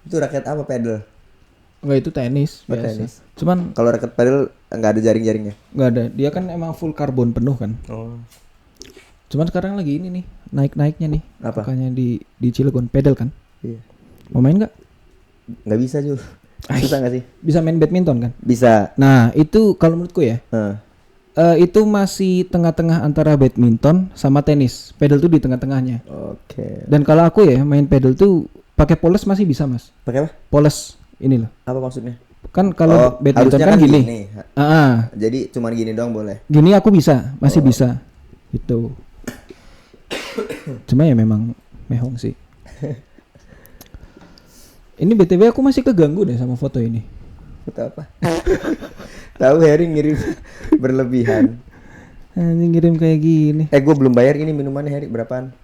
Itu raket apa, pedal? Enggak, itu tenis biasa. Tenis. Cuman Kalau raket pedal nggak ada jaring-jaringnya. nggak ada. Dia kan emang full karbon penuh kan. Oh. Cuman sekarang lagi ini nih, naik-naiknya nih. Apa? Makanya di Cilegon pedal kan. Iya. Mau main nggak? Nggak bisa Jul. Susah nggak sih? Bisa main badminton kan? Bisa. Nah, itu kalau menurutku ya, Heeh. itu masih tengah-tengah antara badminton sama tenis. Pedal tuh di tengah-tengahnya. Oke. Dan kalau aku ya main pedal tuh pakai poles masih bisa, Mas. Pakai apa? Poles ini loh. Apa maksudnya? Kan kalau badminton harusnya kan gini. Jadi cuman gini doang boleh. Gini aku bisa, masih bisa. Itu. Cuma ya memang mehong sih. Ini BTW aku masih keganggu deh sama foto ini. Foto apa? Tahu Harry ngirim berlebihan. Anjing ngirim kayak gini. Gue belum bayar ini minumannya Harry, berapaan?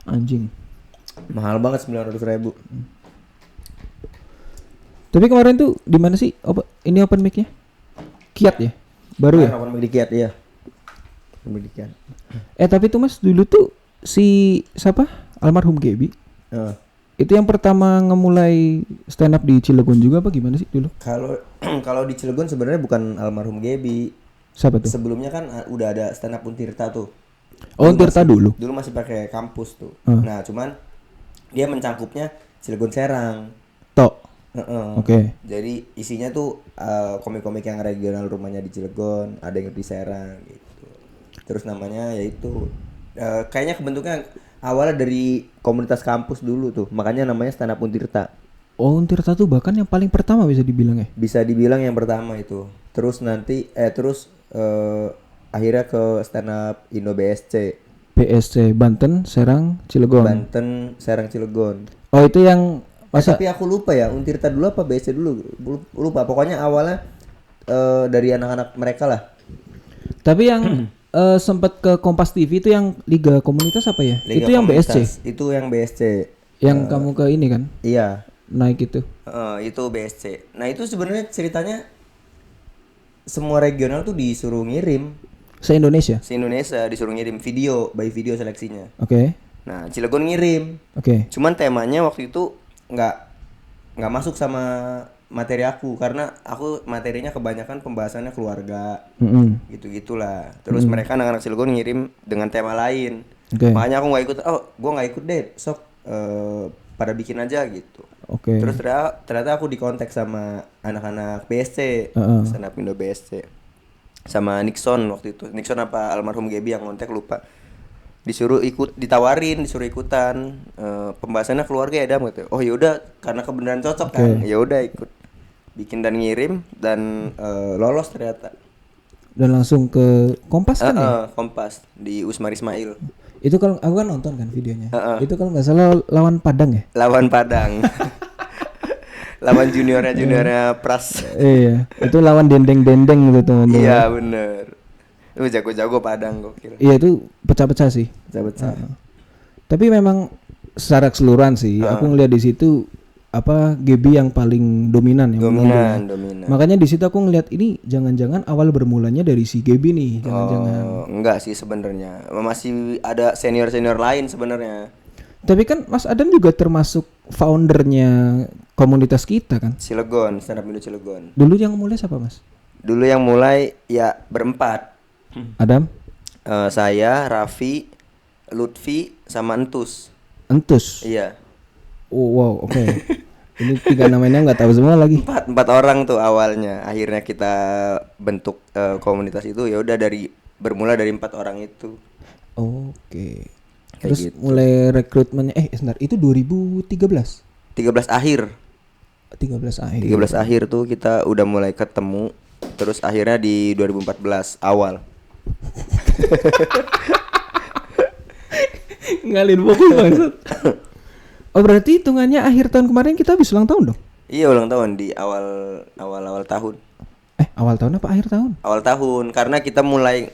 Anjing. Mahal banget 900.000. Tapi kemarin tuh di mana sih? Ini open mic-nya? Kiat ya? Baru ya? Open mic di Kiat, iya. Open mic di Kiat. Tapi tuh Mas dulu tuh si siapa? Almarhum Gebi. Itu yang pertama ngemulai stand up di Cilegon juga apa gimana sih dulu? Kalau di Cilegon sebenarnya bukan almarhum Gebi. Siapa tuh? Sebelumnya kan udah ada stand up Untirta tuh. Oh, Untirta dulu. Dulu masih pakai kampus tuh. Nah, cuman dia mencangkupnya Cilegon Serang. Tok. Oke. Jadi isinya tuh komik-komik yang regional, rumahnya di Cilegon, ada yang di Serang gitu. Terus namanya yaitu kayaknya kebentuknya awalnya dari komunitas kampus dulu tuh. Makanya namanya Stand Up Untirta. Oh, Untirta tuh bahkan yang paling pertama bisa dibilang ya? Bisa dibilang yang pertama itu. Terus nanti akhirnya ke Stand Up Indo BSC. BSC Banten, Serang, Cilegon. Banten, Serang, Cilegon. Oh, itu yang tapi aku lupa ya, Untirta dulu apa BSC dulu? Lupa. Pokoknya awalnya dari anak-anak mereka lah. Tapi yang sempat ke Kompas TV itu yang Liga Komunitas apa ya? Liga itu yang Komunitas. BSC. Itu yang BSC. Yang kamu ke ini kan? Iya. Naik itu. Itu BSC. Nah itu sebenarnya ceritanya semua regional tuh disuruh ngirim. Se-Indonesia Disuruh ngirim video, by video seleksinya. Oke. Nah Cilegon ngirim. Oke. Cuman temanya waktu itu nggak masuk sama materi aku karena aku materinya kebanyakan pembahasannya keluarga. Gitu-gitulah. Terus mereka anak-anak Cilegon ngirim dengan tema lain. Makanya aku nggak ikut. Gue nggak ikut deh. Sok pada bikin aja gitu. Terus ternyata aku dikontak sama anak-anak BSC, Stand Up Indo BSC, sama Nixon waktu itu. Nixon apa almarhum Gebi yang kontak lupa. Disuruh ikutan. Pembahasannya keluarga ya Dam gitu. Oh yaudah, karena kebenaran cocok kan. Ya udah ikut. Bikin dan ngirim dan lolos ternyata. Dan langsung ke Kompas kan ya? Kompas di Usmar Ismail. Itu kalau aku kan nonton kan videonya. Itu kalau nggak salah lawan Padang ya? Lawan Padang. Lawan juniornya Pras. Iya, itu lawan dendeng-dendeng gitu teman-teman. Iya bener. Itu jago-jago Padang gokil. Iya itu pecah-pecah sih. Pecah-pecah. Tapi memang secara keseluruhan sih, aku ngeliat di situ Gebi yang paling dominan ya. Dominan. Makanya di situ aku ngeliat ini jangan-jangan awal bermulanya dari si Gebi nih, jangan-jangan. Enggak sih sebenarnya. Masih ada senior-senior lain sebenarnya. Tapi kan Mas Adam juga termasuk foundernya komunitas kita kan? Cilegon, Stand Up Indo Cilegon. Dulu yang mulai siapa Mas? Dulu yang mulai ya berempat. Adam? Saya, Raffi, Lutfi, sama Entus. Iya. Oh wow, oke. Ini 3 namanya nggak tahu semua lagi. Empat orang tuh awalnya. Akhirnya kita bentuk komunitas itu ya udah bermula dari 4 orang itu. Oke. Terus gitu. mulai rekrutmennya sebentar, itu 2013. 13 akhir. 13 akhir tuh kita udah mulai ketemu. Terus akhirnya di 2014 awal. Ngalin pokok banget. Oh berarti hitungannya akhir tahun kemarin kita habis ulang tahun dong? Iya ulang tahun di awal tahun. Awal tahun apa akhir tahun? Awal tahun karena kita mulai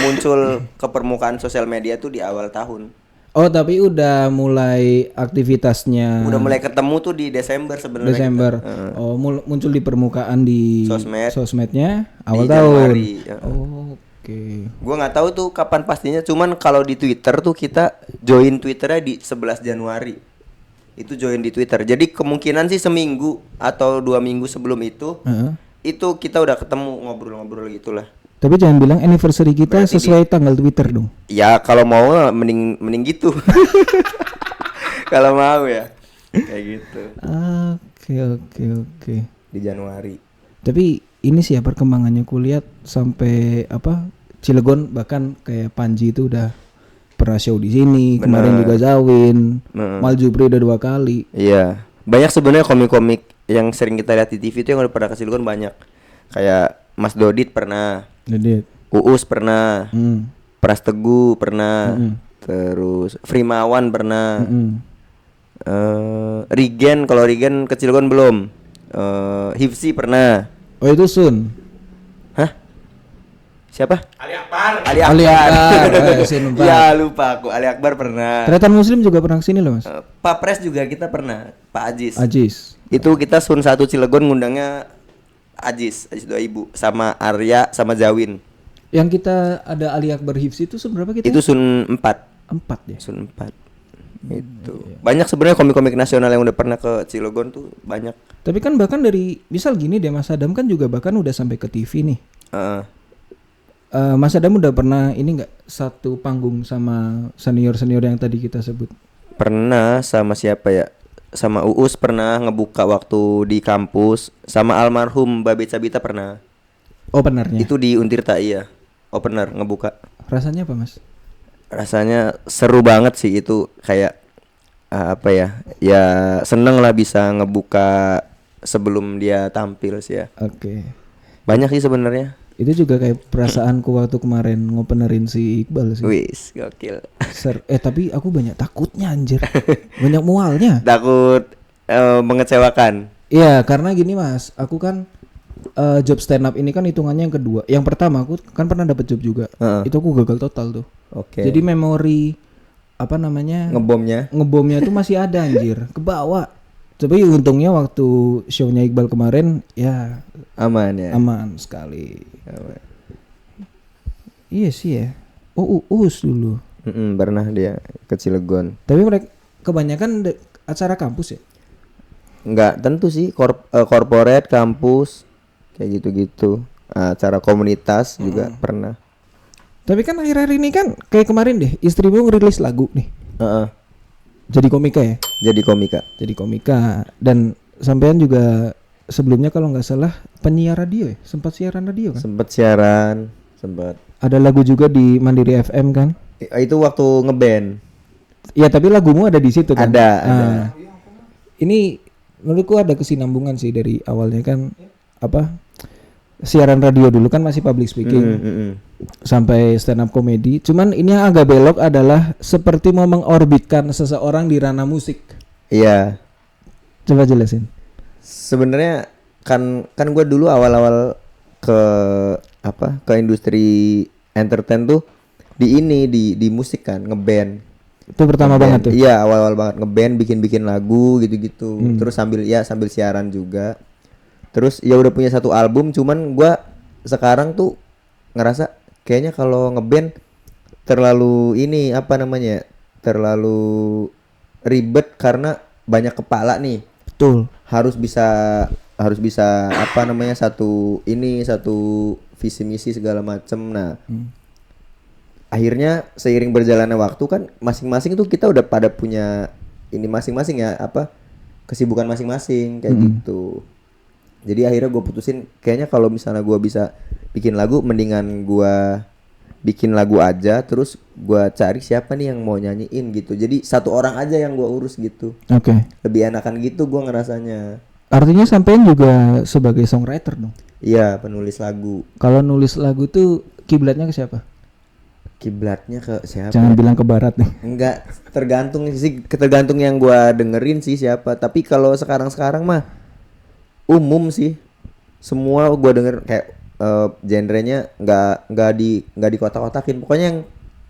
muncul ke permukaan sosial media tuh di awal tahun. Oh tapi udah mulai aktivitasnya. Udah mulai ketemu tuh di Desember sebenarnya. Desember. Oh muncul di permukaan di sosmednya awal di tahun. Januari. Oh Oke. Gua nggak tahu tuh kapan pastinya, cuman kalau di Twitter tuh kita join Twitternya di 11 Januari. Itu join di Twitter. Jadi kemungkinan sih seminggu atau 2 minggu sebelum itu, itu kita udah ketemu ngobrol-ngobrol gitulah. Tapi jangan bilang anniversary kita Berarti sesuai tanggal Twitter dong. Ya kalau mau mending gitu. Kalau mau ya kayak gitu. Oke. Di Januari. Tapi ini sih ya perkembangannya kulihat sampai apa Cilegon, bahkan kayak Panji itu udah pernah show di sini. Bener. Kemarin juga Zawin, Maljubri udah 2 kali. Iya, banyak sebenarnya komik-komik yang sering kita lihat di TV itu yang udah pernah ke Cilegon banyak. Kayak Mas Dodit pernah, Jadi Uus pernah, Pras Teguh pernah, terus Frimawan pernah, Rigen, kalau Rigen ke Cilegon belum, Hifsi pernah. oh itu Sun. Hah? Siapa? Ali Akbar. Ali Akbar. Lupa. Ya lupa aku. Ali Akbar pernah. Tretan Muslim juga pernah kesini loh mas. Pak Pres juga kita pernah. Pak Ajis. Itu kita Sun 1 Cilegon ngundangnya Ajis 2000 sama Arya sama Zawin. Yang kita ada Ali Akbar Hifsi itu Sun berapa kita? Itu Sun 4. 4 ya. Sun 4. Itu. Banyak sebenarnya komik-komik nasional yang udah pernah ke Cilegon tuh banyak. Tapi kan bahkan dari misal gini deh, Mas Adam kan juga bahkan udah sampai ke TV nih. Mas Adam udah pernah ini nggak satu panggung sama senior-senior yang tadi kita sebut? Pernah sama siapa ya? Sama Uus pernah ngebuka waktu di kampus. Sama almarhum Babe Cabita pernah. Openernya? Itu di Untirta iya. Opener ngebuka. Rasanya apa mas? Rasanya seru banget sih itu, kayak apa ya? Ya seneng lah bisa ngebuka sebelum dia tampil sih ya. Oke. Banyak sih sebenarnya. Itu juga kayak perasaanku waktu kemarin ngopenerin si Iqbal sih. Wis, gokil. Tapi aku banyak takutnya anjir. Banyak mualnya. Takut mengecewakan. Iya, karena gini mas, aku kan job stand up ini kan hitungannya yang kedua. Yang pertama aku kan pernah dapat job juga. Itu aku gagal total tuh. Oke. Jadi memori apa namanya? Ngebomnya itu masih ada anjir, ke bawah. Tapi untungnya waktu show-nya Iqbal kemarin ya aman ya. Aman sekali. Aman. Iya sih ya. Oh, Uus dulu. Pernah dia ke Cilegon. Tapi mereka kebanyakan acara kampus ya? Enggak tentu sih, corporate, kampus kayak gitu-gitu. Acara komunitas juga pernah. Tapi kan akhir-akhir ini kan kayak kemarin deh, istrimu ngerilis lagu nih. Jadi komika ya? Jadi komika. Dan sampean juga sebelumnya kalau nggak salah penyiar radio ya? Sempat siaran radio kan? Sempat. Ada lagu juga di Mandiri FM kan? Itu waktu ngeband. Iya, tapi lagumu ada di situ kan? Ada. Ini menurutku ada kesinambungan sih dari awalnya kan apa? Siaran radio dulu kan masih public speaking. Sampai stand up comedy. Cuman ini yang agak belok adalah seperti mau mengorbitkan seseorang di ranah musik. Iya. Coba jelasin. Sebenarnya kan gue dulu awal-awal ke industri entertain tuh di musik kan, ngeband. Itu pertama banget tuh. Iya, awal-awal banget ngeband, bikin lagu gitu-gitu. Terus sambil siaran juga. Terus ya udah punya satu album, cuman gua sekarang tuh ngerasa kayaknya kalau ngeband terlalu terlalu ribet karena banyak kepala nih. Betul. Harus bisa satu visi misi segala macem. Nah, akhirnya seiring berjalannya waktu kan masing-masing tuh kita udah pada punya ini masing-masing ya, kesibukan masing-masing kayak gitu. Jadi akhirnya gue putusin kayaknya kalau misalnya gue bisa bikin lagu, mendingan gue bikin lagu aja, terus gue cari siapa nih yang mau nyanyiin gitu. Jadi satu orang aja yang gue urus gitu. Oke. Lebih enakan gitu gue ngerasanya. Artinya sampean juga sebagai songwriter dong? Iya, penulis lagu. Kalau nulis lagu tuh kiblatnya ke siapa? Kiblatnya ke siapa? Jangan bilang ke barat nih. Enggak, tergantung yang gue dengerin sih siapa. Tapi kalau sekarang mah umum sih, semua gue denger kayak genrenya nggak di kotak-kotakin. Pokoknya yang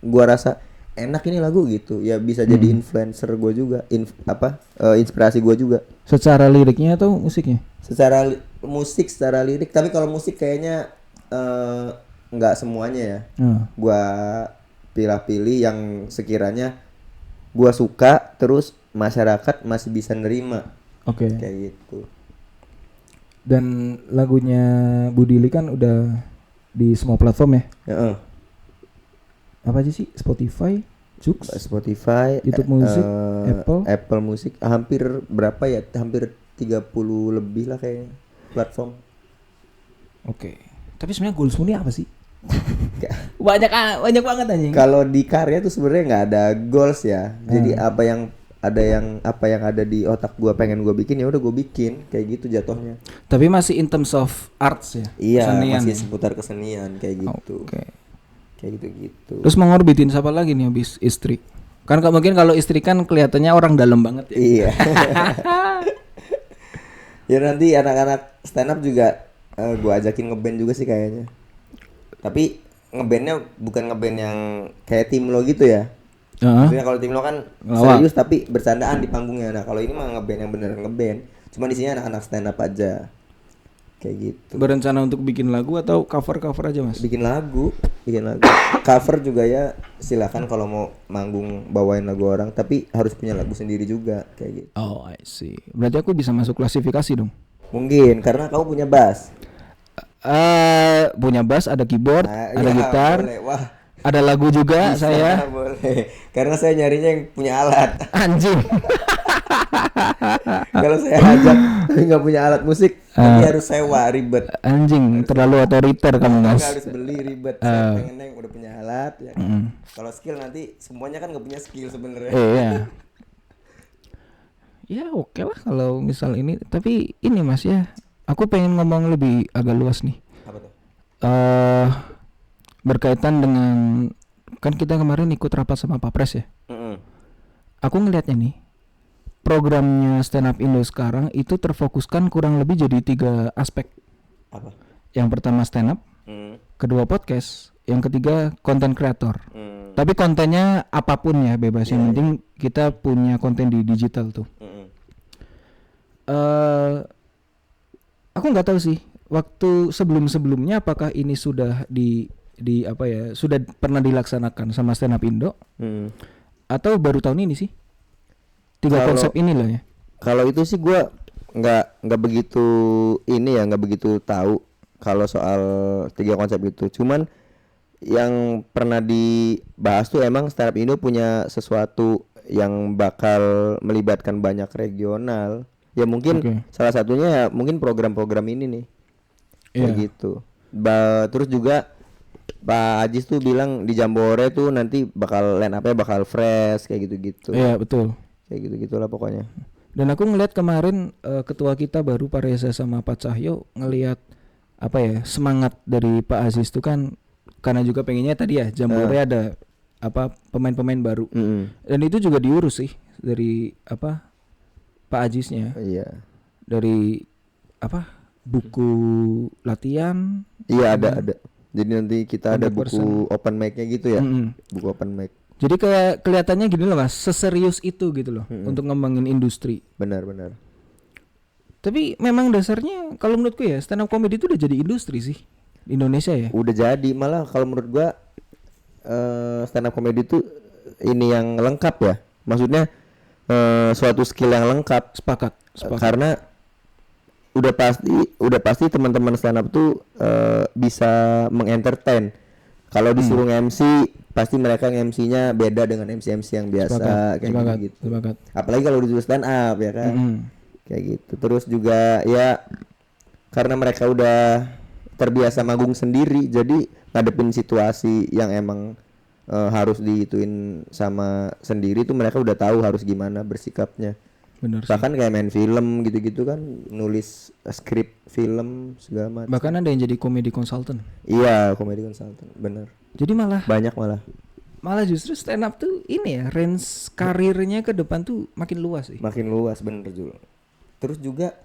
gue rasa enak ini lagu gitu ya, bisa jadi influencer gue juga, inspirasi gue juga. Secara liriknya atau musiknya? Secara lirik. Tapi kalau musik kayaknya nggak semuanya ya. Gua pilih-pilih yang sekiranya gua suka terus masyarakat masih bisa nerima. Oke. Kayak gitu. Dan lagunya Budili kan udah di semua platform ya. Heeh. Apa aja sih? Spotify, Joox, Spotify, YouTube Music, Apple Music, hampir berapa ya? Hampir 30 lebih lah kayaknya platform. Oke. Tapi sebenarnya goalsmu ini apa sih? banyak banget anjing. Kalau di karya tuh sebenarnya nggak ada goals ya. Jadi apa yang ada di otak gua pengen gua bikin ya udah gua bikin kayak gitu jatuhnya. Tapi masih in terms of arts ya. Iya, kesenian masih ya? seputar kesenian kayak gitu. Oke. Kayak gitu-gitu. Terus mau ngorbitin siapa lagi nih habis istri? Kan mungkin kalau istri kan kelihatannya orang dalam banget ya. Iya. Ya nanti anak-anak stand up juga gua ajakin ngeband juga sih kayaknya. Tapi ngebandnya bukan ngeband yang kayak tim lo gitu ya. Maksudnya kalau tim lo kan serius tapi bercandaan di panggungnya. Nah kalau ini mah ngeband yang beneran ngeband. Cuma di sini anak-anak stand up aja. Kayak gitu. Berencana untuk bikin lagu atau cover aja mas? Bikin lagu. Cover juga ya silakan kalau mau manggung bawain lagu orang. Tapi harus punya lagu sendiri juga kayak gitu. Oh I see. Berarti aku bisa masuk klasifikasi dong? Mungkin karena kamu punya bass. Punya bass, ada keyboard, ada gitar. Boleh. Wah. Ada lagu juga Bisa, saya. Boleh. Karena saya nyarinya yang punya alat. Anjing. Kalau saya ajak tapi nggak punya alat musik, nanti harus sewa ribet. Anjing, terlalu otoriter kamu mas. Harus beli ribet. Saya pengennya yang udah punya alat ya. Kalau skill nanti semuanya kan nggak punya skill sebenarnya. Iya. Ya oke lah kalau misal ini. Tapi ini mas ya, aku pengen ngomong lebih agak luas nih. Apa tuh? Berkaitan dengan kan kita kemarin ikut rapat sama Pak Pres ya. Aku ngelihatnya nih, programnya Stand Up Indo sekarang itu terfokuskan kurang lebih jadi 3 aspek. Apa? Yang pertama stand up, kedua podcast, yang ketiga konten kreator. Tapi kontennya apapun ya bebas, yang penting kita punya konten di digital tuh. Aku nggak tahu sih waktu sebelumnya apakah ini sudah di apa ya, sudah pernah dilaksanakan sama Stand Up Indo atau baru tahun ini sih 3 konsep ini loh ya. Kalau itu sih gue nggak begitu ini ya, nggak begitu tahu kalau soal 3 konsep itu. Cuman yang pernah dibahas tuh emang Stand Up Indo punya sesuatu yang bakal melibatkan banyak regional. Ya mungkin salah satunya ya mungkin program-program ini nih. Kayak gitu. Terus juga Pak Ajis tuh bilang di Jambore tuh nanti bakal line up-nya bakal fresh kayak gitu-gitu. Iya betul. Kayak gitu-gitulah pokoknya. Dan aku ngelihat kemarin ketua kita baru Pak Reza sama Pak Cahyo ngelihat apa ya, semangat dari Pak Aziz tuh kan, karena juga pengennya tadi ya Jambore ada apa pemain-pemain baru. Dan itu juga diurus sih dari apa Pak Ajisnya. Iya. Dari apa buku latihan. Iya ada. Jadi nanti kita ada buku open mic-nya gitu ya. Buku open mic. Jadi kayak kelihatannya gini loh mas, seserius itu gitu loh untuk ngembangin industri. Benar. Tapi memang dasarnya kalau menurutku ya stand up comedy itu udah jadi industri sih di Indonesia ya. Udah jadi, malah kalau menurut gua stand up comedy itu ini yang lengkap ya. Maksudnya suatu skill yang lengkap. Sepakat. Karena udah pasti teman-teman stand up tuh bisa mengentertain. Kalau disuruh MC pasti mereka MC-nya beda dengan MC yang biasa. Kayak gitu. Apalagi kalau disuruh stand up ya kan. Kayak gitu. Terus juga ya karena mereka udah terbiasa manggung sendiri, jadi ngadepin situasi yang emang harus diituin sama sendiri tuh mereka udah tahu harus gimana bersikapnya. Bener bahkan kayak main film gitu-gitu kan, nulis skrip film segala macam. Bahkan ada yang jadi komedi konsultan. Iya, komedi konsultan, bener. Jadi banyak justru stand up tuh ini ya, range karirnya ke depan tuh makin luas sih. Makin luas, bener Jul. Terus juga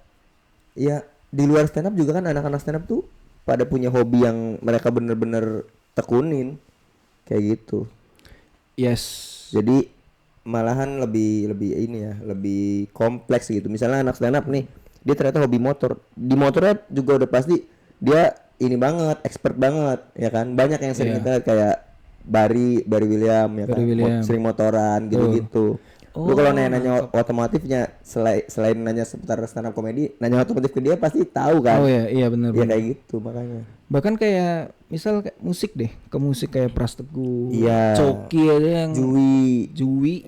ya di luar stand up juga kan anak-anak stand up tuh pada punya hobi yang mereka bener-bener tekunin kayak gitu. Yes. Jadi malahan lebih ini ya, lebih kompleks gitu. Misalnya anak stand up nih, dia ternyata hobi motor. Di motornya juga udah pasti dia ini banget, expert banget ya kan. Banyak yang sering kita lihat kayak Bari William ya kan. Sering motoran gitu-gitu. Lu kalau nanya otomotifnya selain nanya seputar stand up comedy, nanya otomotif ke dia pasti tahu kan. Oh iya benar. Ya kayak gitu makanya. Bahkan kayak misal kayak musik deh, ke musik kayak Pras Teguh, Iya. Coki ada yang Juwi, Juwi.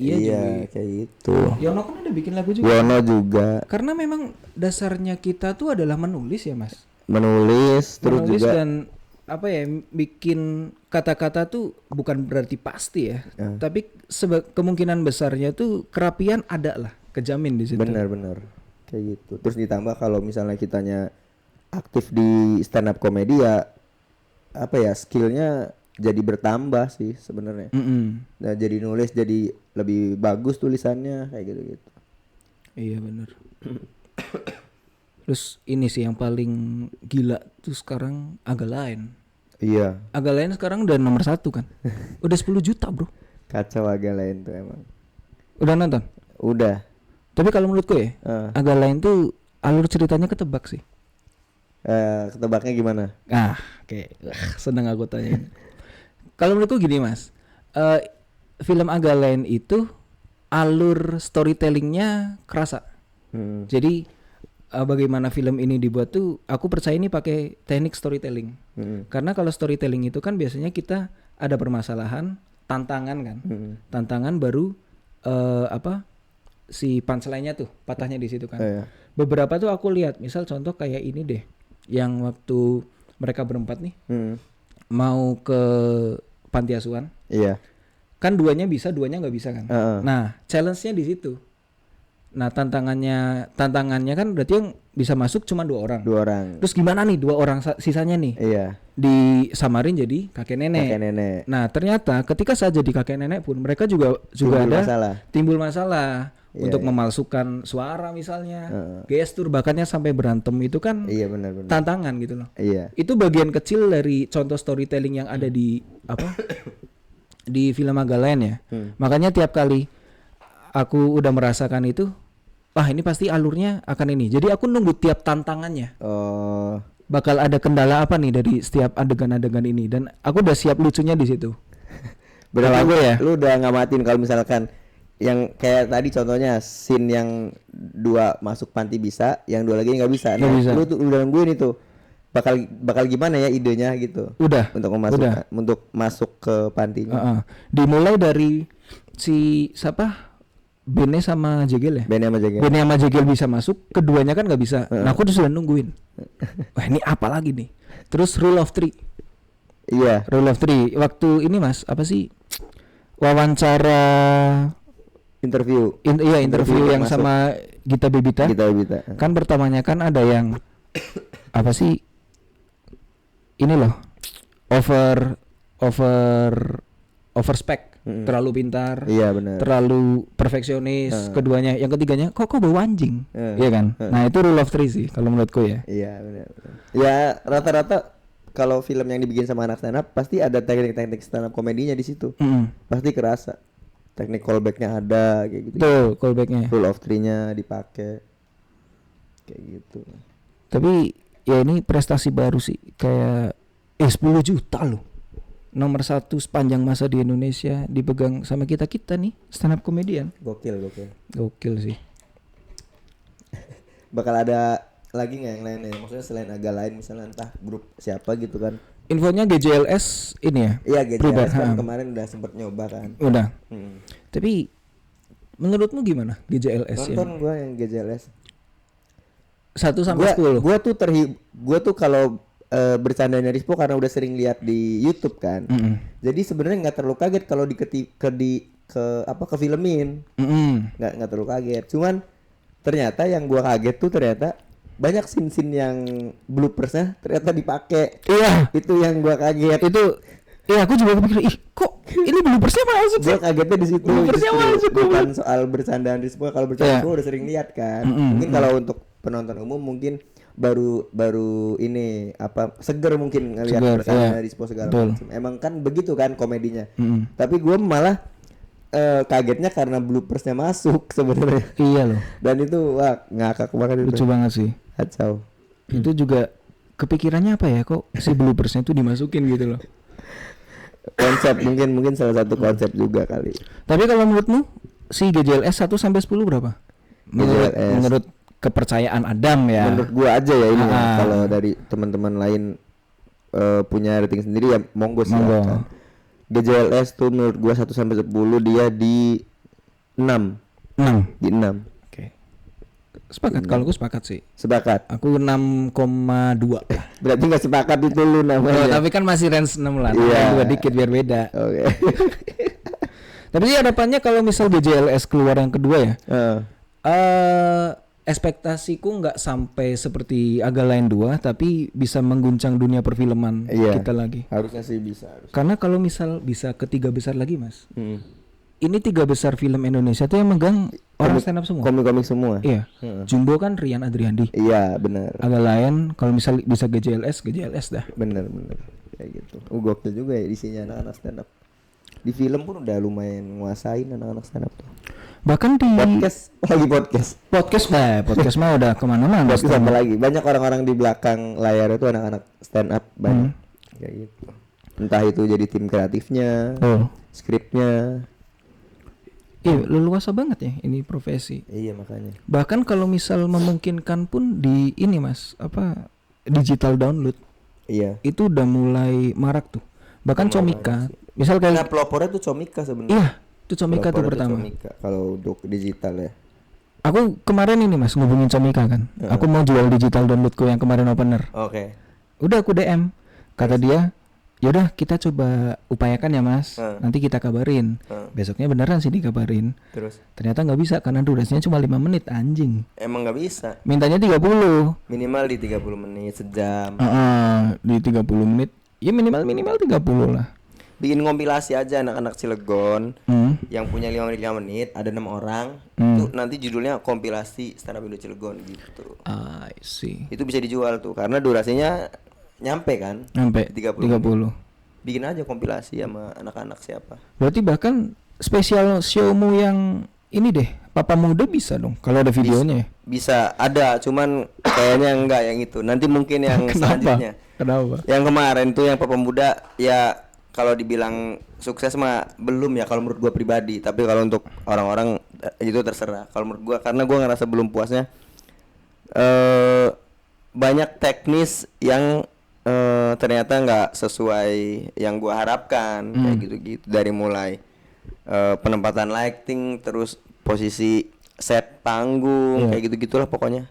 kayak gitu. Yono kan ada bikin lagu juga. Yono juga. Karena memang dasarnya kita tuh adalah menulis ya Mas. Menulis terus juga dan apa ya, bikin kata-kata tuh bukan berarti pasti ya, tapi kemungkinan besarnya tuh kerapian ada lah, kejamin di situ. Benar kayak gitu. Terus ditambah kalau misalnya kitanya aktif di stand up comedy ya apa ya, skillnya jadi bertambah sih sebenarnya. Nah, jadi nulis jadi lebih bagus tulisannya kayak gitu. Iya benar. Terus ini sih yang paling gila tuh sekarang Agak Lain. Iya. Agak Lain sekarang udah nomor 1 kan. Udah 10 juta bro. Kacau Agak Lain tuh emang. Udah nonton? Udah. Tapi kalau menurutku ya Agak Lain tuh alur ceritanya ketebak sih. Ketebaknya gimana? Oke. Seneng aku tanya. Kalau menurutku gini Mas, film Agak Lain itu alur storytellingnya kerasa. Jadi bagaimana film ini dibuat tuh aku percaya ini pakai teknik storytelling. Karena kalau storytelling itu kan biasanya kita ada permasalahan, tantangan kan. Tantangan baru si punchline-nya tuh patahnya di situ kan. Beberapa tuh aku lihat, misal contoh kayak ini deh, yang waktu mereka berempat nih mau ke panti asuhan. Iya. Kan duanya nggak bisa kan. Nah, challenge-nya di situ. Nah, tantangannya kan berarti yang bisa masuk cuma 2 orang. Terus gimana nih 2 orang sisanya nih? Iya. Disamarin jadi kakek nenek. Nah, ternyata ketika saya jadi kakek nenek pun mereka juga timbul masalah untuk memalsukan suara misalnya, gestur, bahkannya sampai berantem itu kan benar. Tantangan gitu loh. Iya. Itu bagian kecil dari contoh storytelling yang ada di di film Agak Lain ya. Makanya tiap kali aku udah merasakan itu, ini pasti alurnya akan ini. Jadi aku nunggu tiap tantangannya. Bakal ada kendala apa nih dari setiap adegan-adegan ini, dan aku udah siap lucunya di situ. Berarti lu udah ngamatin kalau misalkan yang kayak tadi contohnya scene yang 2 masuk panti bisa, yang 2 lagi nggak bisa. Lu tuh udah nungguin itu. Bakal gimana ya idenya gitu. Udah. Untuk masuk ke pantinya. Dimulai dari si siapa? Bene sama Jegel ya? Bene sama Jegel bisa masuk, keduanya kan nggak bisa. Nah, aku sudah nungguin. Wah, ini apa lagi nih? Terus Rule of 3. Iya. Rule of 3. Waktu ini Mas, apa sih? Wawancara interview yang masuk. Sama Gita Bebita. Kan pertamanya kan ada yang apa sih? Ini loh. Over spec. Terlalu pintar, terlalu perfeksionis, keduanya. Yang ketiganya kok bawa anjing, iya kan? Nah, itu rule of 3 sih kalau menurutku ya. Iya benar. Ya rata-rata kalau film yang dibikin sama anak stand up pasti ada teknik-teknik stand up komedinya di situ. Pasti kerasa. Teknik callback-nya ada kayak gitu. Tuh, callback-nya. Rule of 3-nya dipakai. Kayak gitu. Tapi ya ini prestasi baru sih, kayak 10 juta loh. Nomor 1 sepanjang masa di Indonesia dipegang sama kita nih stand up komedian. Gokil sih. Bakal ada lagi nggak yang lain ya? Maksudnya selain Agak Lain misalnya entah grup siapa gitu kan? Infonya GJLS ini ya? Iya, GJLS kan kemarin udah sempet nyoba kan? Udah. Tapi menurutmu gimana GJLS? Nonton gua yang GJLS 1-10. Gua tuh kalau bercandanya Rispo karena udah sering lihat di YouTube kan. Jadi sebenarnya nggak terlalu kaget kalau ke filmin. Nggak terlalu kaget. Cuman ternyata yang gua kaget tuh ternyata banyak scene-scene yang bloopersnya ternyata dipakai. Iya. Itu yang gua kaget. Aku juga pikir, kok ini bloopersnya masuk sih? Gua kagetnya di situ. Bloopersnya masuk. Bukan soal bercandaan Rispo. Kalau bercandaan gua udah sering lihat kan. Mungkin kalau untuk penonton umum mungkin baru ini seger mungkin ngelihat bercandaan Rispo segala macam. Emang kan begitu kan komedinya. Tapi gua malah kagetnya karena bloopersnya masuk sebenarnya. Iya loh. Dan itu ngakak banget. Lucu banget sih. Kacau. Itu juga kepikirannya apa ya kok si bloopersnya itu dimasukin gitu loh. Konsep mungkin salah satu konsep juga kali. Tapi kalau menurutmu si GJLS 1 sampai 10 berapa? Menurut kepercayaan Adam ya. Menurut gua aja ya ini ya. Kalau dari teman-teman lain punya rating sendiri ya monggo silakan. GJLS tuh menurut gua 1 sampai 10 dia di 6. Di 6. Oke. Sepakat, kalau aku sepakat sih. Sepakat. Aku 6,2. Berarti nggak sepakat itu lu namanya. Tapi kan masih range 6 lah. Iya. 2 dikit biar beda. Oke. Tapi sih harapannya kalau misal GJLS keluar yang kedua ya. Ekspektasiku nggak sampai seperti Aga Line 2 tapi bisa mengguncang dunia perfilman kita lagi. Harusnya sih bisa. Karena kalau misal bisa ke 3 besar lagi Mas. Ini 3 besar film Indonesia tuh yang megang orang stand up semua. Komik-komik semua. Iya. Jumbo kan Rian Adriandi. Iya benar. Aga Line kalau misal bisa GJLS dah. Benar. Kayak gitu. Gokil juga ya isinya anak-anak stand up. Di film pun udah lumayan nguasain anak-anak stand up tuh. Bahkan di podcast mah udah kemana-mana. Podcast apa lagi? Banyak orang-orang di belakang layar itu anak-anak stand up banyak. Kayak gitu. Entah itu jadi tim kreatifnya, skripnya. Iya, leluasa banget ya ini profesi. Iya makanya. Bahkan kalau misal memungkinkan pun di ini Mas, digital download. Iya. Itu udah mulai marak tuh. Bahkan Comika, misal kayak pelopornya tuh Comika sebenarnya. Iya, itu Comika tuh pertama. Kalau untuk digital ya. Aku kemarin ini Mas ngubungin Comika kan. Aku mau jual digital downloadku yang kemarin opener. Oke. Udah aku DM. Kata dia, "Yaudah kita coba upayakan ya Mas. Nanti kita kabarin." Besoknya beneran sih dikabarin. Terus? Ternyata nggak bisa karena durasinya cuma 5 menit anjing. Emang nggak bisa. Mintanya 30. Minimal di 30 menit sejam. Di 30 menit. Ya minimal 30 lah. Bikin kompilasi aja anak-anak Cilegon yang punya 5 menit ada 6 orang. Itu nanti judulnya kompilasi stand up Indo Cilegon gitu. I see. Itu bisa dijual tuh karena durasinya nyampe kan? Nyampe 30. Bikin aja kompilasi sama anak-anak siapa. Berarti bahkan spesial showmu yang ini deh, Papa Muda bisa dong kalau ada videonya. Bisa ada, cuman kayaknya enggak yang itu. Nanti mungkin yang selanjutnya. Kenapa? Yang kemarin tuh yang Papa Muda ya kalau dibilang sukses mah belum ya kalau menurut gua pribadi, tapi kalau untuk orang-orang itu terserah. Kalau menurut gua karena gua ngerasa belum puasnya banyak teknis yang ternyata nggak sesuai yang gua harapkan kayak gitu-gitu dari mulai penempatan lighting terus posisi set panggung kayak gitu-gitulah pokoknya.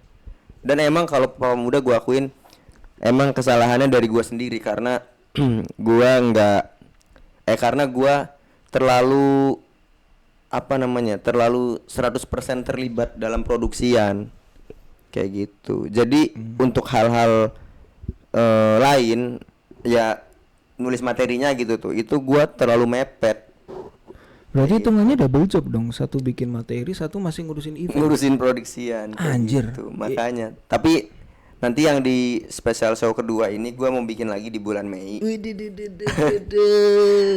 Dan emang kalau Papa Muda gua akuin emang kesalahannya dari gua sendiri karena karena gua terlalu terlalu 100% terlibat dalam produksian kayak gitu. Jadi untuk hal-hal lain ya nulis materinya gitu tuh itu gua terlalu mepet. Berarti hitungannya double job dong, satu bikin materi, satu masih ngurusin event. Ngurusin produksian. Anjir. Gitu. Makanya. Tapi nanti yang di special show kedua ini gua mau bikin lagi di bulan Mei.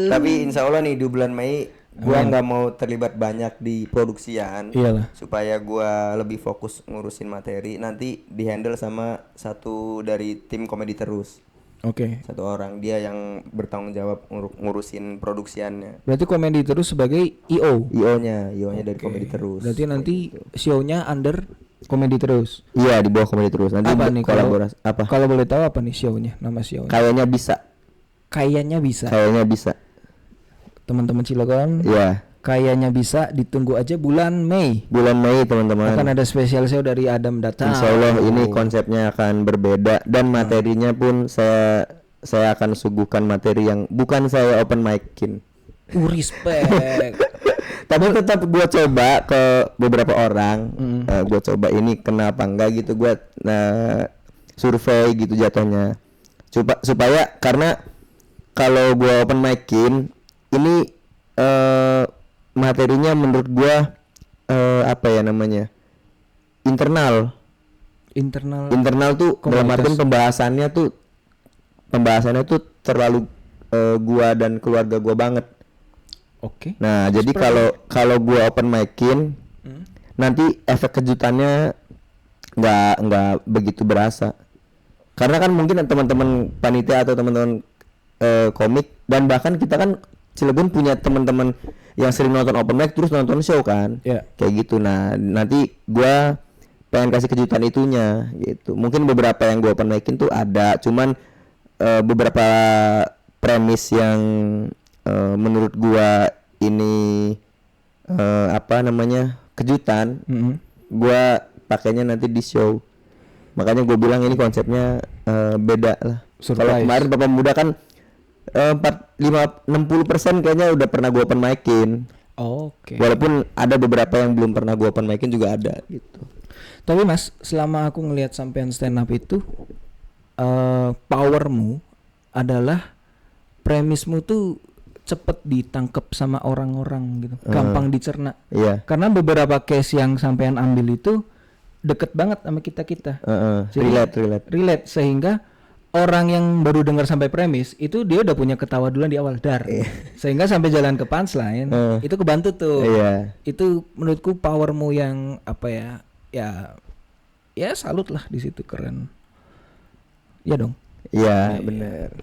Tapi insya Allah nih di bulan Mei gua nggak mau terlibat banyak di produksian. Iyalah. Supaya gua lebih fokus ngurusin materi. Nanti dihandle sama satu dari tim komedi terus. Oke. Satu orang dia yang bertanggung jawab ngurusin produksiannya. Berarti komedi terus sebagai IO-nya dari komedi terus. Berarti nanti show-nya under komedi terus. Iya, di bawah komedi terus. Nanti apa nih kolaborasi apa? Kalau boleh tahu apa nih show-nya? Nama show-nya? Kayaknya bisa. Teman-teman Cilegon. Iya. Kayaknya bisa, ditunggu aja bulan Mei. Teman-teman. Akan ada spesial show dari Adam datang. Insya Allah ini konsepnya akan berbeda dan materinya pun saya akan suguhkan materi yang bukan saya open mic-in. Respect. Tapi tetap gue coba ke beberapa orang. Gue coba ini kenapa enggak gitu, gue survei gitu jatuhnya. Supaya karena kalau gue open mic-in ini materinya menurut gua internal tuh dalam artian pembahasannya tuh terlalu gua dan keluarga gua banget. Oke. Nah, jadi kalau gua open mic-in nanti efek kejutannya nggak begitu berasa. Karena kan mungkin teman-teman panitia atau teman-teman komik dan bahkan kita kan Cilegon punya teman-teman yang sering nonton open mic terus nonton show kan. Kayak gitu. Nah, nanti gua pengen kasih kejutan itunya gitu. Mungkin beberapa yang gua open micin tuh ada, cuman beberapa premis yang menurut gua ini apa namanya kejutan, gua pakainya nanti di show. Makanya gue bilang ini konsepnya beda lah. Kalau kemarin Bapak Muda kan 60% kayaknya udah pernah gue open micin. Oke. Walaupun ada beberapa yang belum pernah gue open micin juga ada gitu. Tapi Mas, selama aku ngelihat sampean stand up itu powermu adalah premismu tuh cepet ditangkap sama orang-orang gitu, gampang dicerna. Iya. Karena beberapa case yang sampean ambil itu deket banget sama kita. Relate sehingga orang yang baru dengar sampai premis itu dia udah punya ketawa duluan di awal sehingga sampai jalan ke punchline itu kebantu tuh. Itu menurutku powermu yang apa ya salut lah di situ, keren ya dong. Iya benar.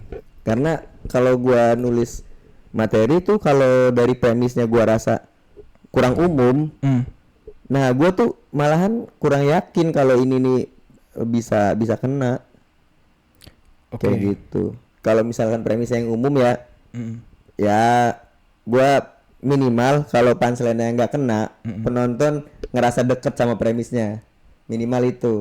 Karena kalau gua nulis materi tuh kalau dari premisnya gua rasa kurang umum, nah gua tuh malahan kurang yakin kalau ini nih bisa kena. Kayak gitu. Kalau misalkan premis yang umum ya gua minimal kalau punchline-nya nggak kena, penonton ngerasa deket sama premisnya, minimal itu.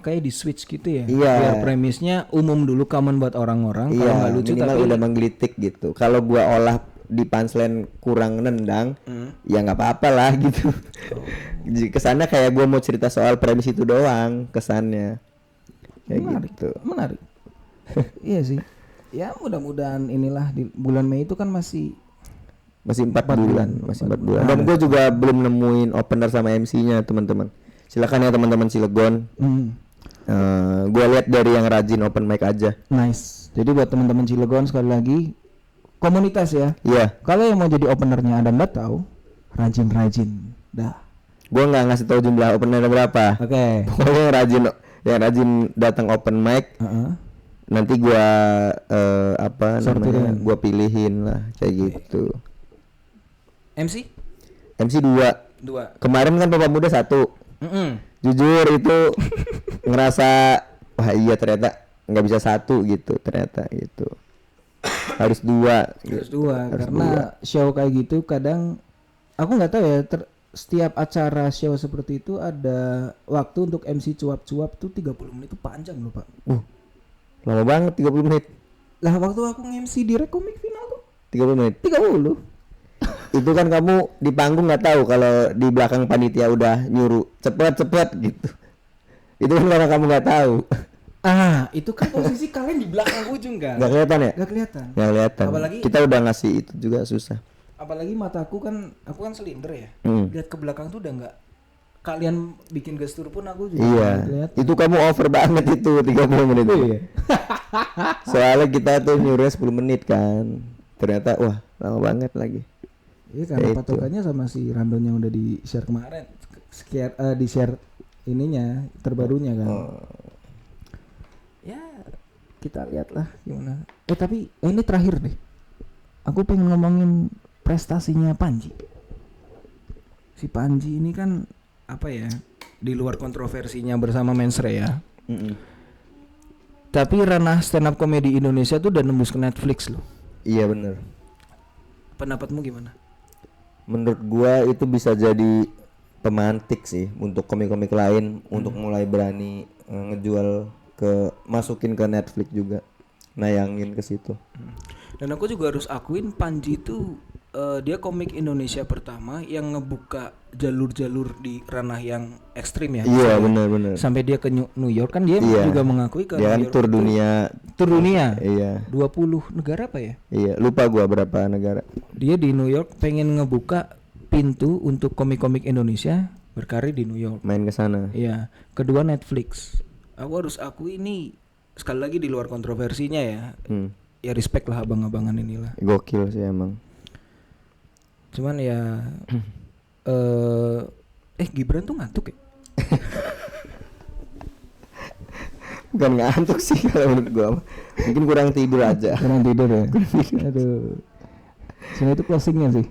Kayak di switch gitu ya. Iya. Biar premisnya umum dulu, common buat orang-orang. Kalau nggak lucu minimal tapi udah menggelitik gitu. Kalau gua olah di punchline kurang nendang, ya nggak apa-apa lah gitu. Kesannya kayak gua mau cerita soal premis itu doang kesannya. Menarik. Iya sih. Ya mudah-mudahan inilah di bulan Mei itu kan masih 4 bulan. Dan gue juga belum nemuin opener sama MC-nya teman-teman. Silakan ya teman-teman Cilegon. Gue lihat dari yang rajin open mic aja. Nice. Jadi buat teman-teman Cilegon sekali lagi komunitas ya. Iya. Kalau yang mau jadi openernya Anda nggak tahu, rajin. Dah. Gue nggak ngasih tahu jumlah opener berapa. Pokoknya yang rajin datang open mic. Nanti gue gue pilihin lah kayak gitu. MC 2. Kemarin kan Bapak Muda 1. Jujur itu ngerasa wah iya ternyata nggak bisa 1 gitu ternyata gitu. Harus 2 karena show kayak gitu kadang aku nggak tahu ya, setiap acara show seperti itu ada waktu untuk MC cuap-cuap tuh 30 menit itu panjang loh Pak. Lama banget 30 menit. Lah waktu aku nge-MC di Rekomik final tuh 30 menit. 30. Itu kan kamu di panggung nggak tahu kalau di belakang panitia udah nyuruh cepet gitu. Itu kan karena kamu nggak tahu. Itu kan posisi kalian di belakang ujung kan? Nggak kelihatan ya? Nggak kelihatan. Apalagi kita udah ngasih itu juga susah. Apalagi mataku kan, aku kan silinder ya. Lihat ke belakang tuh udah nggak. Kalian bikin gestur pun aku juga nggak kelihatan. Itu kamu over banget itu 30 menit. Iya. Soalnya kita tuh nyuruhnya 10 menit kan. Ternyata wah lama banget lagi. Iya karena patokannya sama si Randon yang udah di share kemarin, di share ininya terbarunya kan. Ya kita lihat lah gimana. Tapi ini terakhir deh. Aku pengen ngomongin prestasinya Panji. Si Panji ini kan apa ya? Di luar kontroversinya bersama Mensre ya. Tapi ranah stand up comedy Indonesia tuh udah nembus ke Netflix loh. Iya bener. Pendapatmu gimana? Menurut gua itu bisa jadi pemantik sih untuk komik-komik lain untuk mulai berani ngejual masukin ke Netflix juga, nayangin ke situ. Dan aku juga harus akuin Panji itu dia komik Indonesia pertama yang ngebuka jalur-jalur di ranah yang ekstrim ya. Iya benar. Sampai dia ke New York kan dia juga mengakui ke dia New kan York. Tur dunia. Iya. 20 negara apa ya? Iya, lupa gua berapa negara. Dia di New York pengen ngebuka pintu untuk komik-komik Indonesia berkarir di New York. Main ke sana. Iya. Kedua Netflix. Aku harus akui ini sekali lagi di luar kontroversinya ya. Ya respect lah abang-abangan inilah. Gokil sih emang. Cuman ya Gibran tuh ngantuk ya? Bukan ngantuk sih kalau menurut gua, mungkin kurang tidur aja. Kurang tidur ya. Aduh. Sebenarnya itu closingnya sih.